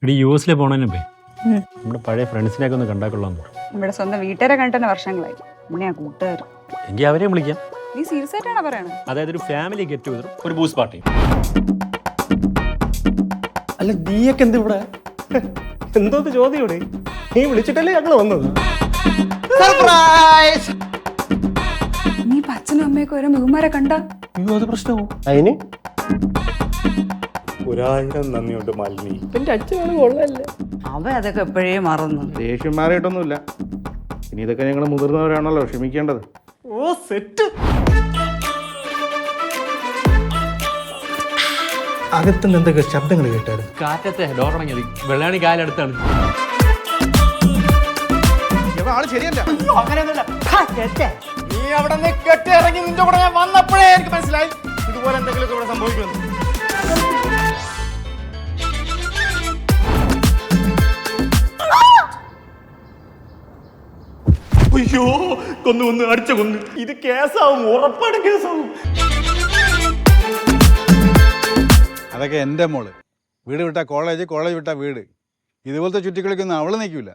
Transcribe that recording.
ഇവിടെ US പോണതിനെ പോയി നമ്മുടെ പഴയ ഫ്രണ്ട്സിനെയൊക്കെ ഒന്ന് കണ്ടാക്കൊള്ളാന്ന് പറഞ്ഞു. ഇവിടെ സ്വന്തം വീട്ടുകാരെ കണ്ടിട്ട് വർഷങ്ങളായി. ഇവിടെയാ കൂട്ടുകാർ. എങ്കിൽ അവരെയും വിളിക്കാം. നീ സീരിയസ് ആയിട്ടാണോ പറയണത്? അതായത് ഒരു ഫാമിലി ഗെറ്റ് ടുഗദർ, ഒരു ബൂസ് പാർട്ടി. അല്ല നീയൊക്കെ എന്ത് ഇവിടെ എന്തോന്ന് ചോദ്യം ഇവിടെ? നീ വിളിച്ചിട്ടല്ലേ ഞങ്ങള് വന്നത്? സർപ്രൈസ്! നീ അച്ഛനും അമ്മയൊക്കെ ഓരോ മുഖന്മാരെ കണ്ട അയ്യോ അത് പ്രശ്നമോ? അതിന് 1000 നന്ദിയുണ്ട് മാലിനി. എന്റെ അച്ഛനാണ് കൊള്ളല്ലേ. അവ അതൊക്കെ എപ്പോഴേ മറന്നു. ദേഷ്യം മാറിയിട്ടൊന്നുമില്ല. ഇനി ഇതൊക്കെ ഞങ്ങൾ മുതിർന്നവരാണല്ലോ ക്ഷമിക്കേണ്ടത്. ഓ സെറ്റ്. അകത്തുനിന്ന് എന്തൊക്കെ ശബ്ദങ്ങൾ കേട്ടായിരുന്നു? കാറ്റത്തെ ഡോറണങ്ങി വെള്ളാണി കാലടുത്താണ്. ആള് ശരിയല്ല. നീ അവിടെ നിന്ന് കെട്ടി ഇറങ്ങി നിന്റെ കൂടെ ഞാൻ വന്നപ്പോഴേ എനിക്ക് മനസ്സിലായി ഇതുപോലെ എന്തെങ്കിലും ഇവിടെ സംഭവിക്കുമെന്ന്. അയ്യോ കൊന്നു അടിച്ച കൊന്നു. ഇത് കേസാവും, ഉറപ്പാണ് കേസാവും. അതൊക്കെ എൻ്റെ മോള്. വീട് വിട്ടാ കോളേജ്, കോളേജ് വിട്ടാ വീട്. ഇതുപോലത്തെ ചുറ്റിക്കളിക്കൊന്നും അവള് നിൽക്കില്ല.